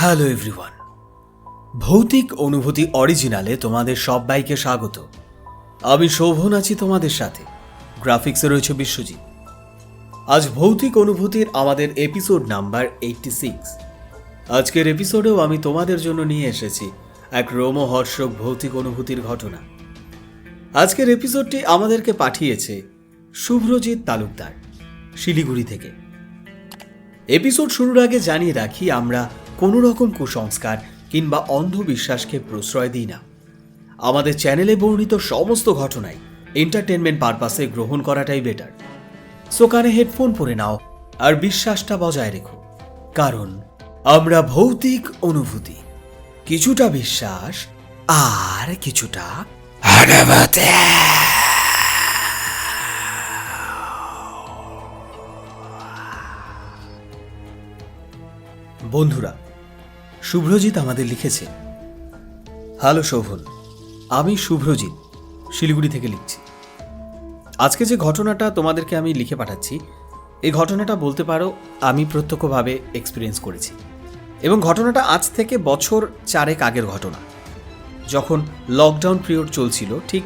Hello everyone, ভৌতিক অনুভূতি অরিজিনালে তোমাদের সবাইকে স্বাগত। আমি শোভন আছি তোমাদের সাথে, গ্রাফিক্সে রয়েছে বিশ্বজিৎ। আজ ভৌতিক অনুভূতির আমাদের এপিসোড নাম্বার 86। আজকের এপিসোডেও আমি তোমাদের জন্য নিয়ে এসেছি এক রোমহর্ষক ভৌতিক অনুভূতির ঘটনা। আজকের এপিসোডটি আমাদেরকে পাঠিয়েছে শুভ্রজিৎ তালুকদার, শিলিগুড়ি থেকে। এপিসোড শুরুর আগে জানিয়ে রাখি, আমরা কোনো রকম কুসংস্কার কিংবা অন্ধবিশ্বাসকে প্রশ্রয় দিই না। আমাদের চ্যানেলে বর্ণিত সমস্ত ঘটনাই এন্টারটেনমেন্ট পারপাসে গ্রহণ করাটাই বেটার। সো কানে হেডফোন পরে নাও আর বিশ্বাসটা বজায় রেখো, কারণ আমরা ভৌতিক অনুভূতি, কিছুটা বিশ্বাস আর কিছুটা অনুভূতি। বন্ধুরা, শুভ্রজিৎ আমাদের লিখেছে, হ্যালো শোভন, আমি শুভ্রজিৎ শিলিগুড়ি থেকে লিখছি। আজকে যে ঘটনাটা তোমাদেরকে আমি লিখে পাঠাচ্ছি, এই ঘটনাটা বলতে পারো আমি প্রত্যক্ষভাবে এক্সপিরিয়েন্স করেছি। এবং ঘটনাটা আজ থেকে বছর 4 আগের ঘটনা, যখন লকডাউন পিরিয়ড চলছিল। ঠিক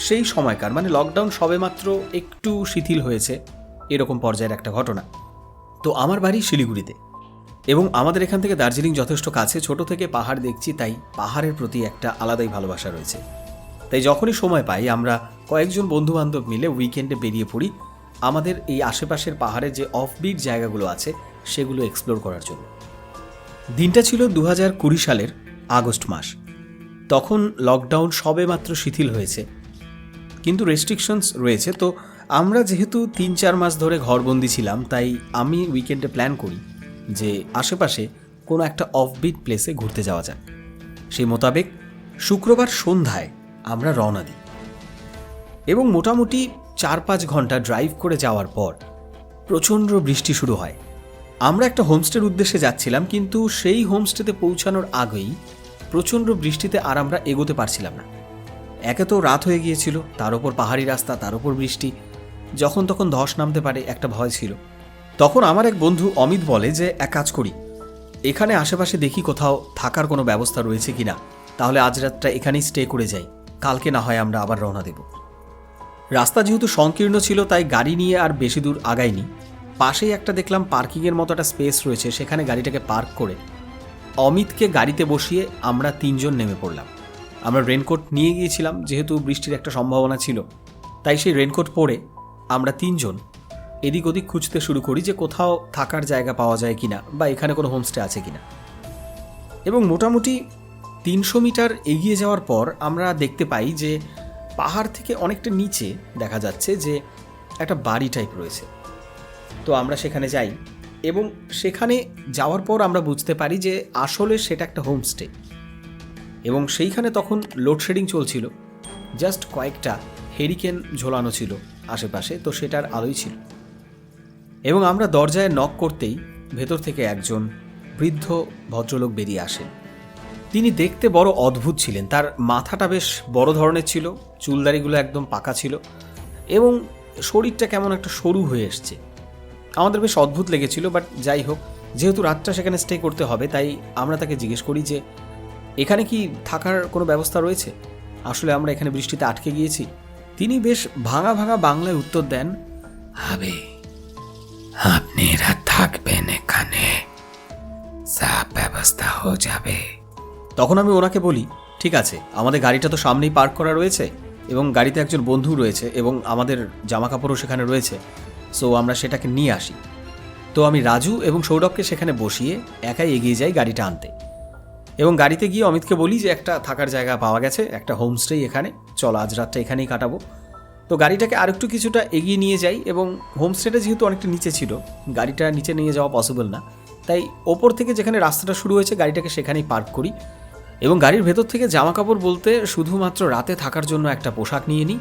সেই সময়কার, মানে লকডাউন সবেমাত্র একটু শিথিল হয়েছে, এরকম পর্যায়ের একটা ঘটনা। তো আমার বাড়ি শিলিগুড়িতে, এবং আমাদের এখান থেকে দার্জিলিং যথেষ্ট কাছে। ছোট থেকে পাহাড় দেখছি, তাই পাহাড়ের প্রতি একটা আলাদাই ভালোবাসা রয়েছে। তাই যখনই সময় পাই আমরা কয়েকজন বন্ধুবান্ধব মিলে উইকেন্ডে বেরিয়ে পড়ি আমাদের এই আশেপাশের পাহাড়ের যে অফবিট জায়গাগুলো আছে সেগুলো এক্সপ্লোর করার জন্য। দিনটা ছিল 2020 সালের আগস্ট মাস। তখন লকডাউন সবে মাত্র শিথিল হয়েছে, কিন্তু রেস্ট্রিকশনস রয়েছে। তো আমরা যেহেতু 3-4 মাস ধরে ঘরবন্দি ছিলাম, তাই আমি উইকেন্ডে প্ল্যান করি যে আশেপাশে কোনো একটা অফবিট প্লেসে ঘুরতে যাওয়া যাক। সেই মোতাবেক শুক্রবার সন্ধ্যায় আমরা রওনা দিই, এবং মোটামুটি 4-5 ঘন্টা ড্রাইভ করে যাওয়ার পর প্রচণ্ড বৃষ্টি শুরু হয়। আমরা একটা হোমস্টের উদ্দেশ্যে যাচ্ছিলাম, কিন্তু সেই হোমস্টেতে পৌঁছানোর আগেই প্রচণ্ড বৃষ্টিতে আর আমরা এগোতে পারছিলাম না। একে তো রাত হয়ে গিয়েছিল, তার উপর পাহাড়ি রাস্তা, তার উপর বৃষ্টি, যখন তখন ধস নামতে পারে একটা ভয় ছিল। তখন আমার এক বন্ধু অমিত বলে যে এক কাজ করি, এখানে আশেপাশে দেখি কোথাও থাকার কোনো ব্যবস্থা রয়েছে কিনা, তাহলে আজ রাতটা এখানেই স্টে করে যাই, কালকে না হয় আমরা আবার রওনা দেব। রাস্তা যেহেতু সংকীর্ণ ছিল, তাই গাড়ি নিয়ে আর বেশি দূর আগাইনি। পাশেই একটা দেখলাম পার্কিংয়ের মতো একটা স্পেস রয়েছে, সেখানে গাড়িটাকে পার্ক করে অমিতকে গাড়িতে বসিয়ে আমরা 3 জন নেমে পড়লাম। আমরা রেনকোট নিয়ে গিয়েছিলাম, যেহেতু বৃষ্টির একটা সম্ভাবনা ছিল, তাই সেই রেনকোট পরে আমরা 3 জন এদিক ওদিক খুঁজতে শুরু করি যে কোথাও থাকার জায়গা পাওয়া যায় কিনা, বা এখানে কোনো হোমস্টে আছে কিনা। এবং মোটামুটি 300 মিটার এগিয়ে যাওয়ার পর আমরা দেখতে পাই যে পাহাড় থেকে অনেকটা নিচে দেখা যাচ্ছে যে একটা বাড়ি টাইপ রয়েছে। তো আমরা সেখানে যাই, এবং সেখানে যাওয়ার পর আমরা বুঝতে পারি যে আসলে সেটা একটা হোমস্টে। এবং সেইখানে তখন লোডশেডিং চলছিল, জাস্ট কয়েকটা হেরিকেন ঝোলানো ছিল আশেপাশে, তো সেটার আলোই ছিল। এবং আমরা দরজায় নক করতেই ভেতর থেকে একজন বৃদ্ধ ভদ্রলোক বেরিয়ে আসেন। তিনি দেখতে বড় অদ্ভুত ছিলেন। তার মাথাটা বেশ বড় ধরনের ছিল, চুলদারিগুলো একদম পাকা ছিল, এবং শরীরটা কেমন একটা সরু হয়ে এসছে। আমাদের বেশ অদ্ভুত লেগেছিল, বাট যাই হোক, যেহেতু রাতটা সেখানে স্টে করতে হবে, তাই আমরা তাকে জিজ্ঞেস করি যে এখানে কি থাকার কোনো ব্যবস্থা রয়েছে, আসলে আমরা এখানে বৃষ্টিতে আটকে গিয়েছি। তিনি বেশ ভাঙা ভাঙা বাংলায় উত্তর দেন, হবে আপনারা থাকবেন এখানে, সব ব্যবস্থা হয়ে যাবে। তখন আমি ওনাকে বলি, ঠিক আছে, আমাদের গাড়িটা তো সামনেই পার্ক করা রয়েছে, এবং গাড়িতে একজন বন্ধু রয়েছে, এবং আমাদের জামা কাপড়ও সেখানে রয়েছে, সো আমরা সেটাকে নিয়ে আসি। তো আমি রাজু এবং সৌরভকে সেখানে বসিয়ে একাই এগিয়ে যাই গাড়িটা আনতে। এবং গাড়িতে গিয়ে অমিতকে বলি যে একটা থাকার জায়গা পাওয়া গেছে, একটা হোমস্টে এখানে, চল আজ রাতটা এখানেই কাটাবো। তো গাড়িটাকে আরেকটু কিছুটা এগিয়ে নিয়ে যাই, এবং হোমস্টেটা যেহেতু অনেকটা নিচে ছিল, গাড়িটা নিচে নিয়ে যাওয়া পসিবল না, তাই ওপর থেকে যেখানে রাস্তাটা শুরু হয়েছে গাড়িটাকে সেখানেই পার্ক করি। এবং গাড়ির ভেতর থেকে জামা কাপড় বলতে শুধুমাত্র রাতে থাকার জন্য একটা পোশাক নিয়ে নিই,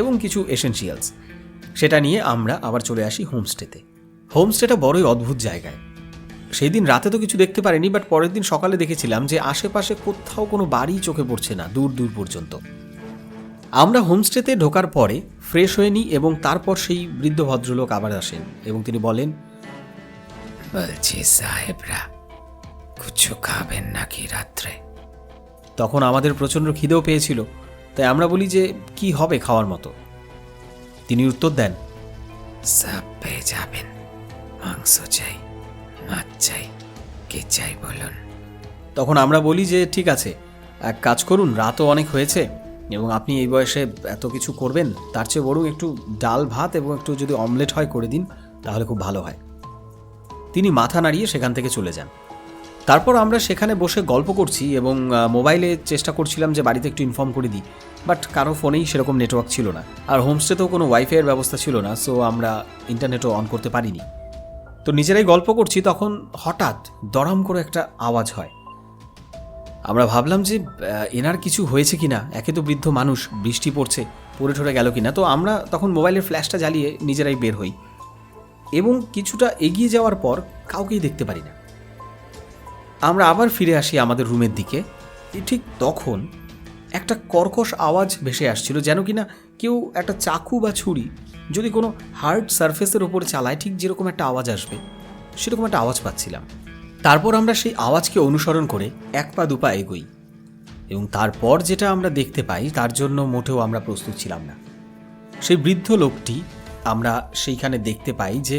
এবং কিছু এসেনশিয়ালস, সেটা নিয়ে আমরা আবার চলে আসি হোমস্টেতে। হোমস্টেটা বড়ই অদ্ভুত জায়গায়। সেই দিন রাতে তো কিছু দেখতে পারিনি, বাট পরের দিন সকালে দেখেছিলাম যে আশেপাশে কোথাও কোনো বাড়ি চোখে পড়ছে না, দূর দূর পর্যন্ত। আমরা হোমস্টেতে ঢোকার পরে ফ্রেশ হয়ে নিই, এবং তারপর সেই বৃদ্ধ ভদ্রলোক আবার আসেন এবং তিনি বলেন, বলছি সাহেবরা, কিছু খাবেন নাকি রাত্রে? তখন আমাদের প্রচণ্ড খিদেও পেয়েছিল, তাই আমরা বলি যে কি হবে খাওয়ার মতো। তিনি উত্তর দেন, সব পেয়ে যাবেন। মাংস চাই, মাছ চাই, কি চাই বলুন। তখন আমরা বলি যে ঠিক আছে, এক কাজ করুন, রাতও অনেক হয়েছে এবং আপনি এই বয়সে এত কিছু করবেন, তার চেয়ে বরং একটু ডাল ভাত এবং একটু যদি অমলেট হয় করে দিন, তাহলে খুব ভালো হয়। তিনি মাথা নাড়িয়ে সেখান থেকে চলে যান। তারপর আমরা সেখানে বসে গল্প করছি এবং মোবাইলে চেষ্টা করছিলাম যে বাড়িতে একটু ইনফর্ম করে দিই, বাট কারো ফোনেই সেরকম নেটওয়ার্ক ছিল না, আর হোমস্টেতেও কোনো ওয়াইফাইয়ের ব্যবস্থা ছিল না, সো আমরা ইন্টারনেটও অন করতে পারিনি। তো নিজেরাই গল্প করছি, তখন হঠাৎ দড়াম করে একটা আওয়াজ হয়। আমরা ভাবলাম যে এনার কিছু হয়েছে কিনা, একে তো বৃদ্ধ মানুষ, বৃষ্টি পড়ছে, পড়ে ঠরে গেল কিনা। তো আমরা তখন মোবাইলের ফ্ল্যাশটা জ্বালিয়ে নিজেরাই বের হই এবং কিছুটা এগিয়ে যাওয়ার পর কাউকেই দেখতে পারি না। আমরা আবার ফিরে আসি আমাদের রুমের দিকে। ঠিক তখন একটা কর্কশ আওয়াজ ভেসে আসছিল, যেন কিনা কেউ একটা চাকু বা ছুরি যদি কোনো হার্ড সারফেসের ওপরে চালায় ঠিক যেরকম একটা আওয়াজ আসবে, সেরকম একটা আওয়াজ পাচ্ছিলাম। তারপর আমরা সেই আওয়াজকে অনুসরণ করে এক পা দুপা এগোই এবং তারপর যেটা আমরা দেখতে পাই তার জন্য মোটেও আমরা প্রস্তুত ছিলাম না। সেই বৃদ্ধ লোকটি, আমরা সেইখানে দেখতে পাই যে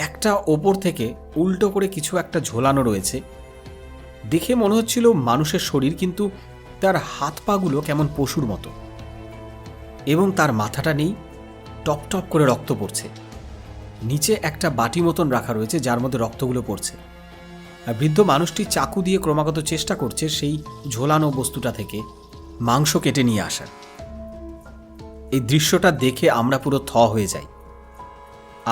একটা ওপর থেকে উল্টো করে কিছু একটা ঝোলানো রয়েছে। দেখে মনে হচ্ছিল মানুষের শরীর, কিন্তু তার হাত পাগুলো কেমন পশুর মতো এবং তার মাথাটা নেই, টপ টপ করে রক্ত পড়ছে। নিচে একটা বাটি মতন রাখা রয়েছে যার মধ্যে রক্তগুলো পড়ছে, আর বৃদ্ধ মানুষটি চাকু দিয়ে ক্রমাগত চেষ্টা করছে সেই ঝোলানো বস্তুটা থেকে মাংস কেটে নিয়ে আসার। এই দৃশ্যটা দেখে আমরা পুরো থ হয়ে যাই।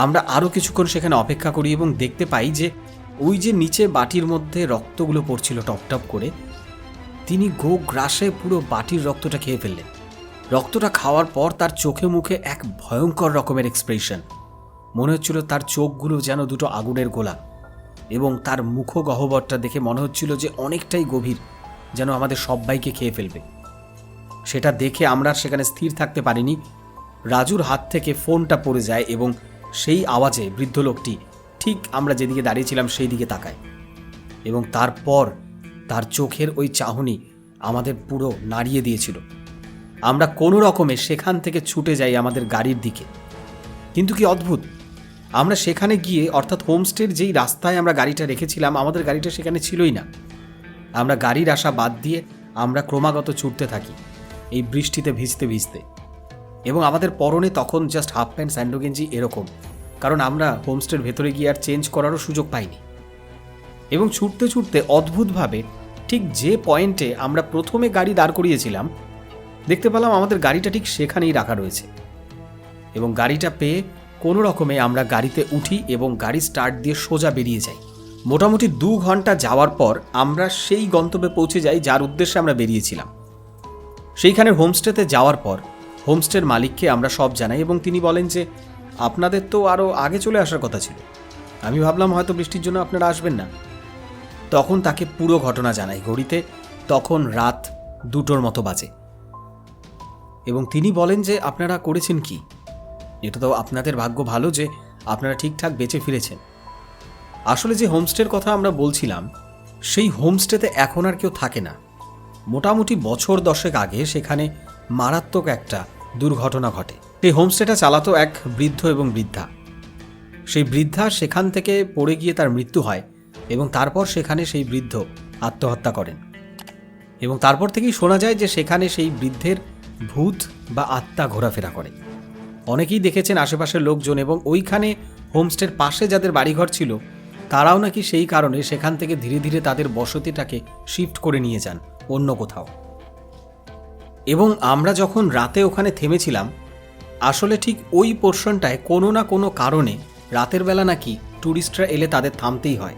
আমরা আরও কিছুক্ষণ সেখানে অপেক্ষা করি এবং দেখতে পাই যে ওই যে নিচে বাটির মধ্যে রক্তগুলো পড়ছিল টপ টপ করে, তিনি গো গ্রাসে পুরো বাটির রক্তটা খেয়ে ফেললেন। রক্তটা খাওয়ার পর তার চোখে মুখে এক ভয়ঙ্কর রকমের এক্সপ্রেশন, মনে হচ্ছিল তার চোখগুলো যেন দুটো আগুনের গোলা, এবং তার মুখ গহ্বরটা দেখে মনে হচ্ছিল যে অনেকটাই গভীর, যেন আমাদের সবাইকে খেয়ে ফেলবে। সেটা দেখে আমরা সেখানে স্থির থাকতে পারিনি। রাজুর হাত থেকে ফোনটা পড়ে যায় এবং সেই আওয়াজে বৃদ্ধ লোকটি ঠিক আমরা যেদিকে দাঁড়িয়েছিলাম সেই দিকে তাকায় এবং তারপর তার চোখের ওই চাহনি আমাদের পুরো নাড়িয়ে দিয়েছিল। আমরা কোনো রকমে সেখান থেকে ছুটে যাই আমাদের গাড়ির দিকে। কিন্তু কি অদ্ভুত, আমরা সেখানে গিয়ে, অর্থাৎ হোমস্টের যেই রাস্তায় আমরা গাড়িটা রেখেছিলাম, আমাদের গাড়িটা সেখানে ছিলই না। আমরা গাড়ির আশা বাদ দিয়ে আমরা ক্রমাগত ছুটতে থাকি এই বৃষ্টিতে ভিজতে ভিজতে, এবং আমাদের পরনে তখন জাস্ট হাফ প্যান্ট, স্যান্ডো গেঞ্জি এরকম, কারণ আমরা হোমস্টের ভেতরে গিয়ে আর চেঞ্জ করারও সুযোগ পাইনি। এবং ছুটতে ছুটতে অদ্ভুতভাবে ঠিক যে পয়েন্টে আমরা প্রথমে গাড়ি দাঁড় করিয়েছিলাম, দেখতে পেলাম আমাদের গাড়িটা ঠিক সেখানেই রাখা রয়েছে। এবং গাড়িটা পেয়ে কোনো রকমে আমরা গাড়িতে উঠি এবং গাড়ি স্টার্ট দিয়ে সোজা বেরিয়ে যাই। মোটামুটি 2 ঘন্টা যাওয়ার পর আমরা সেই গন্তব্যে পৌঁছে যাই যার উদ্দেশ্যে আমরা বেরিয়েছিলাম। সেইখানের হোমস্টেতে যাওয়ার পর হোমস্টের মালিককে আমরা সব জানাই এবং তিনি বলেন যে আপনাদের তো আরও আগে চলে আসার কথা ছিল, আমি ভাবলাম হয়তো বৃষ্টির জন্য আপনারা আসবেন না। তখন তাকে পুরো ঘটনা জানাই। ঘড়িতে তখন রাত 2টোর মতো বাজে এবং তিনি বলেন যে আপনারা করেছেন কি, এটা তো আপনাদের ভাগ্য ভালো যে আপনারা ঠিকঠাক বেঁচে ফিরেছেন। আসলে যে হোমস্টের কথা আমরা বলছিলাম, সেই হোমস্টেতে এখন আর কেউ থাকে না। মোটামুটি বছর 10 আগে সেখানে মারাত্মক একটা দুর্ঘটনা ঘটে। সেই হোমস্টেটা চালাতো এক বৃদ্ধ এবং বৃদ্ধা। সেই বৃদ্ধা সেখান থেকে পড়ে গিয়ে তার মৃত্যু হয় এবং তারপর সেখানে সেই বৃদ্ধ আত্মহত্যা করেন এবং তারপর থেকেই শোনা যায় যে সেখানে সেই বৃদ্ধের ভূত বা আত্মা ঘোরাফেরা করে। অনেকেই দেখেছেন আশেপাশের লোকজন, এবং ওইখানে হোমস্টের পাশে যাদের বাড়িঘর ছিল তারাও নাকি সেই কারণে সেখান থেকে ধীরে ধীরে তাদের বসতিটাকে শিফট করে নিয়ে যান অন্য কোথাও। এবং আমরা যখন রাতে ওখানে থেমেছিলাম, আসলে ঠিক ওই পোর্শনটায় কোনো না কোনো কারণে রাতের বেলা নাকি ট্যুরিস্টরা এলে তাদের থামতেই হয়।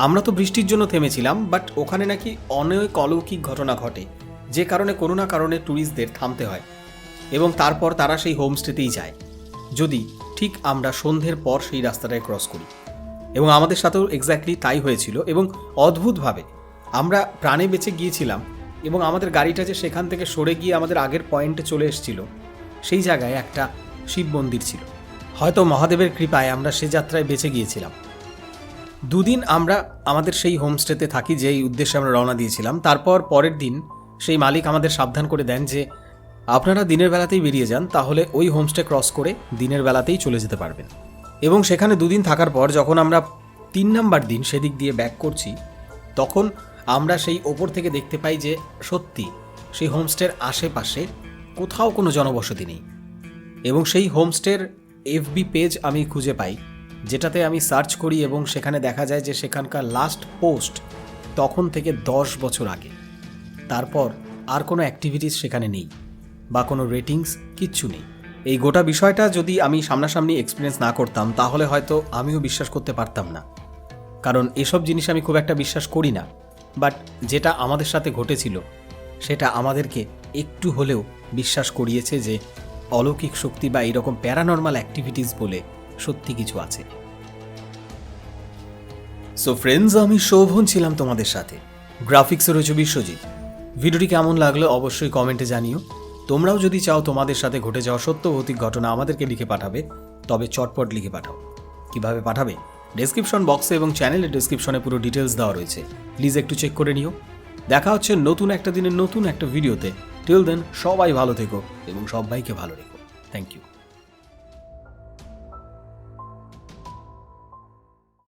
আমরা তো বৃষ্টির জন্য থেমেছিলাম, বাট ওখানে নাকি অনেক অলৌকিক ঘটনা ঘটে যে কারণে কোনো না কারণে ট্যুরিস্টদের থামতে হয় এবং তারপর তারা সেই হোমস্টেতেই যায় যদি ঠিক আমরা সন্ধ্যের পর সেই রাস্তাটায় ক্রস করি। এবং আমাদের সাথেও এক্স্যাক্টলি তাই হয়েছিল এবং অদ্ভুতভাবে আমরা প্রাণে বেঁচে গিয়েছিলাম এবং আমাদের গাড়িটা যে সেখান থেকে সরে গিয়ে আমাদের আগের পয়েন্টে চলে এসেছিল, সেই জায়গায় একটা শিব মন্দির ছিল। হয়তো মহাদেবের কৃপায় আমরা সে যাত্রায় বেঁচে গিয়েছিলাম। দুদিন আমরা আমাদের সেই হোমস্টেতে থাকি যেই উদ্দেশ্যে আমরা রওনা দিয়েছিলাম। তারপর পরের দিন সেই মালিক আমাদের সাবধান করে দেন যে আপনারা দিনের বেলাতেই বেরিয়ে যান, তাহলে ওই হোমস্টে ক্রস করে দিনের বেলাতেই চলে যেতে পারবেন। এবং সেখানে দুদিন থাকার পর যখন আমরা 3 নাম্বার দিন সেদিক দিয়ে ব্যাক করছি, তখন আমরা সেই ওপর থেকে দেখতে পাই যে সত্যি সেই হোমস্টের আশেপাশে কোথাও কোনো জনবসতি নেই। এবং সেই হোমস্টের এফবি পেজ আমি খুঁজে পাই, যেটাতে আমি সার্চ করি এবং সেখানে দেখা যায় যে সেখানকার লাস্ট পোস্ট তখন থেকে 10 বছর আগে। তারপর আর কোনো অ্যাক্টিভিটিস সেখানে নেই বা কোনো রেটিংস কিচ্ছু নেই। এই গোটা বিষয়টা যদি আমি সামনাসামনি এক্সপিরিয়েন্স না করতাম তাহলে হয়তো আমিও বিশ্বাস করতে পারতাম না, কারণ এসব জিনিস আমি খুব একটা বিশ্বাস করি না। বাট যেটা আমাদের সাথে ঘটেছিল সেটা আমাদেরকে একটু হলেও বিশ্বাস করিয়েছে যে অলৌকিক শক্তি বা এইরকম প্যারানর্মাল অ্যাক্টিভিটিস বলে সত্যি কিছু আছে। সো ফ্রেন্ডস, আমি শোভন ছিলাম তোমাদের সাথে, গ্রাফিক্সে রয়েছে বিশ্বজিৎ। ভিডিওটি কেমন লাগলো অবশ্যই কমেন্টে জানিও। তোমরাও যদি চাও তোমাদের সাথে ঘটে যাওয়া সত্য ভৌতিক ঘটনা আমাদেরকে লিখে পাঠাবে, তবে চটপট লিখে পাঠাও। কিভাবে পাঠাবে? ডেসক্রিপশন বক্সে এবং চ্যানেলের ডেসক্রিপশনে পুরো ডিটেলস দেওয়া রয়েছে, প্লিজ একটু চেক করে নিও। দেখা হচ্ছে নতুন একটা দিনের নতুন একটা ভিডিওতে। টিল দেন সবাই ভালো থেকো এবং সবাইকে ভালো রেখো। Thank you.